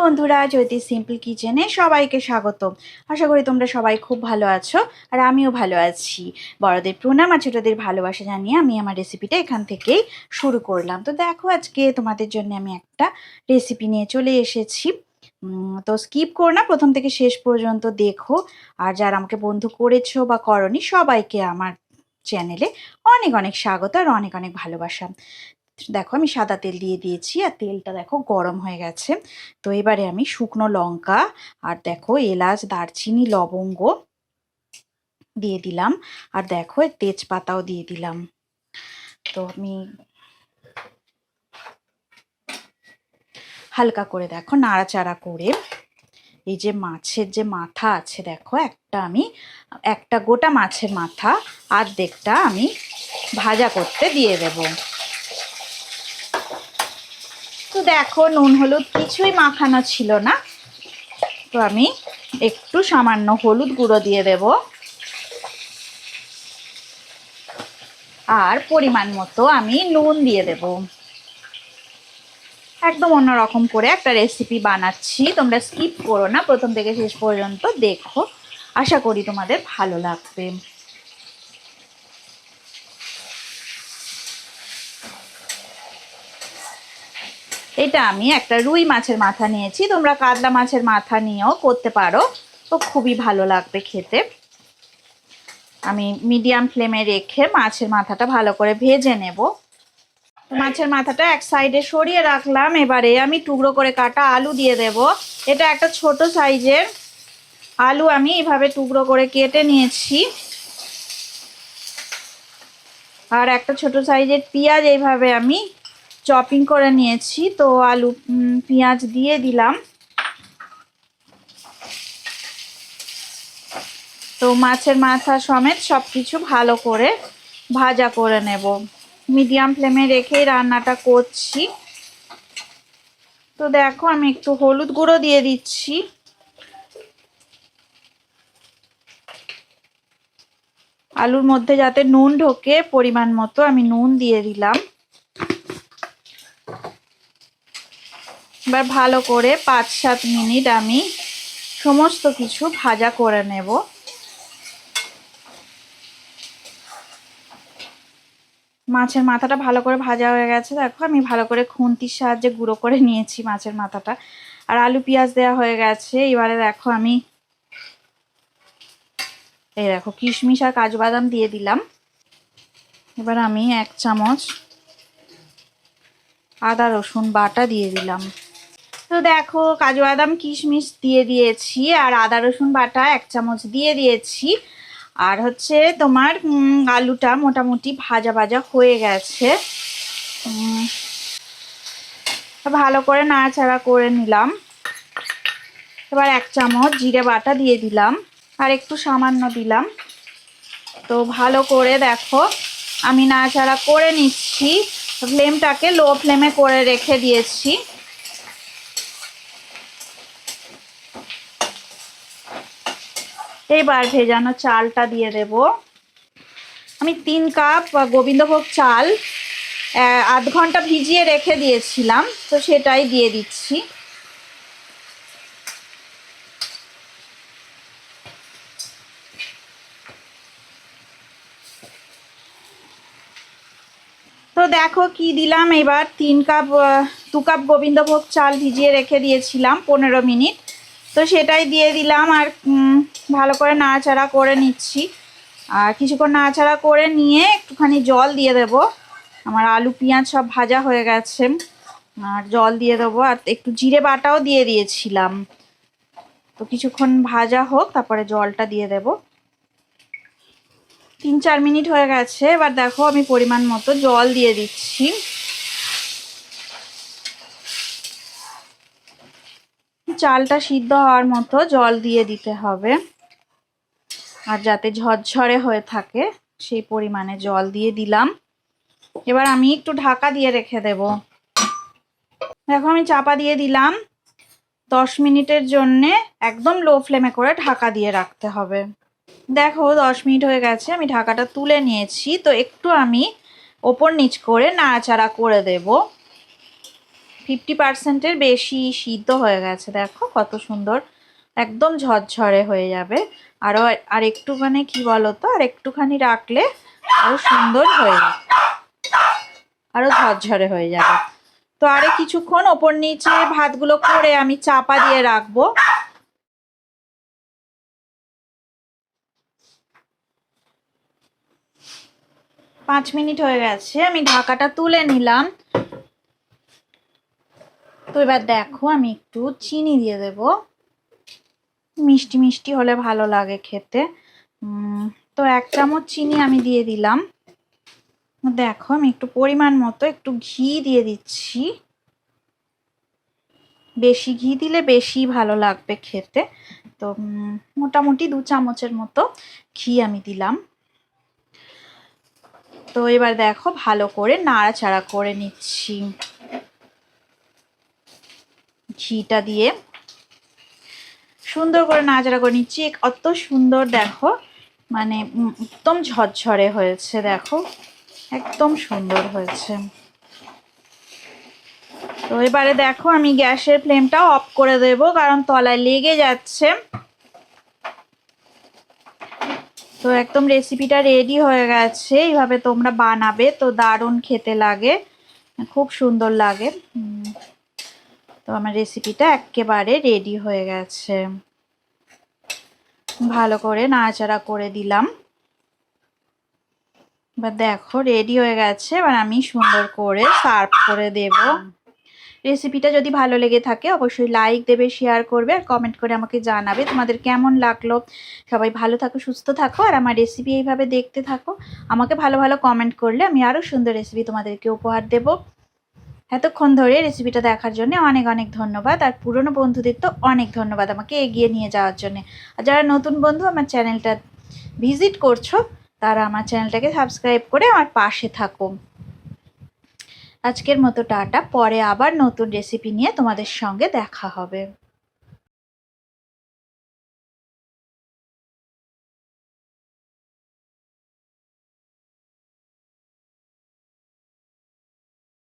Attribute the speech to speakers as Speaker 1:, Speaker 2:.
Speaker 1: বন্ধুরা, জ্যোতি সিম্পল কিচেনে সবাইকে স্বাগত। আশা করি তোমরা সবাই খুব ভালো আছো, আর আমিও ভালো আছি। বড়দের প্রণাম আর ছোটদের ভালোবাসা জানিয়ে আমি আমার রেসিপিটা এখান থেকেই শুরু করলাম। তো দেখো, আজকে তোমাদের জন্য আমি একটা রেসিপি নিয়ে চলে এসেছি। তো স্কিপ করো না, প্রথম থেকে শেষ পর্যন্ত দেখো। আর যারা আমাকে বন্ধু করেছো বা করনি, সবাইকে আমার চ্যানেলে অনেক অনেক স্বাগত আর অনেক অনেক ভালোবাসা। দেখো, আমি সাদা তেল দিয়ে দিয়েছি আর তেলটা দেখো গরম হয়ে গেছে। তো এবারে আমি শুকনো লঙ্কা আর দেখো এলাচ, দারচিনি, লবঙ্গ দিয়ে দিলাম। আর দেখো তেজপাতাও দিয়ে দিলাম। তো আমি হালকা করে দেখো নাড়াচাড়া করে এই যে মাছের যে মাথা আছে, দেখো একটা গোটা মাছের মাথা অর্ধেকটা আমি ভাজা করতে দিয়ে দেব। তো দেখো, নুন হলুদ কিছুই মাখানো ছিল না, তো আমি একটু সামান্য হলুদ গুঁড়ো দিয়ে দেব আর পরিমাণ মতো আমি নুন দিয়ে দেব। একদম অন্যরকম করে একটা রেসিপি বানাচ্ছি, তোমরা স্কিপ করো না, প্রথম থেকে শেষ পর্যন্ত দেখো। আশা করি তোমাদের ভালো লাগবে। এটা আমি একটা রুই মাছের মাথা নিয়েছি, তোমরা কাতলা মাছের মাথা নিয়েও করতে পারো, তো খুবই ভালো লাগবে খেতে। আমি মিডিয়াম ফ্লেমে রেখে মাছের মাথাটা ভালো করে ভেজে নেব। মাছের মাথাটা এক সাইডে সরিয়ে রাখলাম। এবারে আমি টুকরো করে কাটা আলু দিয়ে দেব। এটা একটা ছোট সাইজের আলু আমি এইভাবে টুকরো করে কেটে নিয়েছি। আর একটা ছোট সাইজের পেঁয়াজ এইভাবে আমি চপিং করে নিয়েছি। তো আলু পেঁয়াজ দিয়ে দিলাম। তো মাছের মাথা সমেত সবকিছু ভালো করে ভাজা করে নেব। মিডিয়াম ফ্লেমে রেখেই রান্নাটা করছি। তো দেখো, আমি একটু হলুদ গুঁড়ো দিয়ে দিচ্ছি। আলুর মধ্যে যাতে নুন ঢোকে পরিমাণ মতো আমি নুন দিয়ে দিলাম। এবার ভালো করে 5-7 মিনিট আমি সমস্ত কিছু ভাজা করে নেব। মাছের মাথাটা ভালো করে ভাজা হয়ে গেছে, দেখো আমি ভালো করে খুন্তির সাহায্যে গুঁড়ো করে নিয়েছি মাছের মাথাটা। আর আলু পেঁয়াজ দেওয়া হয়ে গেছে। এবারে দেখো আমি এই দেখো কিশমিশ আর কাজু বাদাম দিয়ে দিলাম। এবার আমি 1 চামচ আদা রসুন বাটা দিয়ে দিলাম। তো দেখো, কাজু বাদাম কিশমিশ দিয়ে দিয়েছি আর আদা রসুন বাটা 1 চামচ দিয়ে দিয়েছি। আর হচ্ছে তোমার আলুটা মোটামুটি ভাজা ভাজা হয়ে গেছে। ভালো করে নাড়াচাড়া করে নিলাম। এবার 1 চামচ জিরে বাটা দিয়ে দিলাম আর একটু সামান্য দিলাম। তো ভালো করে দেখো আমি নাড়াচাড়া করে নিচ্ছি। ফ্লেমটাকে লো ফ্লেমে করে রেখে দিয়েছি। এবার ভেজানো চালটা দিয়ে দেব। আমি 3 কাপ গোবিন্দভোগ চাল আধ ঘন্টা ভিজিয়ে রেখে দিয়েছিলাম, তো সেটাই দিয়ে দিচ্ছি। তো দেখো কি দিলাম, এবার 2 কাপ গোবিন্দভোগ চাল ভিজিয়ে রেখে দিয়েছিলাম 15 মিনিট, তো সেটাই দিয়ে দিলাম। আর ভালো করে নাড়াচাড়া করে নিচ্ছি। আর কিছুক্ষণ নাড়াচাড়া করে নিয়ে একটুখানি জল দিয়ে দেব। আমার আলু পেঁয়াজ সব ভাজা হয়ে গেছে। আর জল দিয়ে দেবো আর একটু জিরে বাটাও দিয়ে দিয়েছিলাম। তো কিছুক্ষণ ভাজা হোক, তারপরে জলটা দিয়ে দেব। 3-4 মিনিট হয়ে গেছে। এবার দেখো আমি পরিমাণ মতো জল দিয়ে দিচ্ছি। চালটা সিদ্ধ হওয়ার মতো জল দিয়ে দিতে হবে, আর যাতে ঝরঝরে হয়ে থাকে সেই পরিমাণে জল দিয়ে দিলাম। এবার আমি একটু ঢাকা দিয়ে রেখে দেব। দেখো আমি চাপা দিয়ে দিলাম। 10 মিনিটের জন্যে একদম লো ফ্লেমে করে ঢাকা দিয়ে রাখতে হবে। দেখো 10 মিনিট হয়ে গেছে, আমি ঢাকাটা তুলে নিয়েছি। তো একটু আমি ওপর নিচ করে নাড়াচাড়া করে দেব। 50%-এর বেশি সিদ্ধ হয়ে গেছে। দেখো কত সুন্দর, একদম ঝরঝরে হয়ে যাবে। আর একটু মানে কি বলতো, আর একটুখানি রাখলে আরো সুন্দর হয়ে যাবে, আরো ঝরঝরে হয়ে যাবে। তো আরে কিছুক্ষণ ওপর নিচে ভাতগুলো করে আমি চাপা দিয়ে রাখবো। পাঁচ মিনিট হয়ে গেছে, আমি ঢাকাটা তুলে নিলাম। তো এবার দেখো আমি একটু চিনি দিয়ে দেব, মিষ্টি মিষ্টি হলে ভালো লাগে খেতে। তো 1 চামচ চিনি আমি দিয়ে দিলাম। দেখো আমি একটু পরিমাণ মতো একটু ঘি দিয়ে দিচ্ছি, বেশি ঘি দিলে বেশি ভালো লাগবে খেতে। তো মোটামুটি 2 চামচের মতো ঘি আমি দিলাম। তো এবার দেখো ভালো করে নাড়াচাড়া করে নিচ্ছি ঘিটা দিয়ে, সুন্দর করে নাড়াচাড়া করে নিচ্ছি। কত সুন্দর দেখো, মানে একদম ঝরঝরে হয়েছে, দেখো একদম সুন্দর হয়েছে। তো এবারে দেখো আমি গ্যাসের ফ্লেমটা অফ করে দেব, কারণ তলায় লেগে যাচ্ছে। তো একদম রেসিপিটা রেডি হয়ে গেছে, এইভাবে তোমরা বানাবে, তো দারুণ খেতে লাগে, খুব সুন্দর লাগে। তো আমার রেসিপিটা একেবারে রেডি হয়ে গেছে, ভালো করে নাড়াচাড়া করে দিলাম। এবার দেখো রেডি হয়ে গেছে, এবার আমি সুন্দর করে সার্ভ করে দেব। রেসিপিটা যদি ভালো লেগে থাকে অবশ্যই লাইক দেবে, শেয়ার করবে, আর কমেন্ট করে আমাকে জানাবে তোমাদের কেমন লাগলো। সবাই ভালো থাকো, সুস্থ থাকো, আর আমার রেসিপি এইভাবে দেখতে থাকো। আমাকে ভালো ভালো কমেন্ট করলে আমি আরও সুন্দর রেসিপি তোমাদেরকে উপহার দেব। এতক্ষণ ধরে রেসিপিটা দেখার জন্য অনেক অনেক ধন্যবাদ, আর পুরনো বন্ধুদের তো অনেক ধন্যবাদ আমাকে এগিয়ে নিয়ে যাওয়ার জন্য। আর যারা নতুন বন্ধু আমার চ্যানেলটা ভিজিট করছো, তারা আমার চ্যানেলটাকে সাবস্ক্রাইব করে আমার পাশে থাকো। আজকের মতো টাটা, পরে আবার নতুন রেসিপি নিয়ে তোমাদের সঙ্গে দেখা হবে।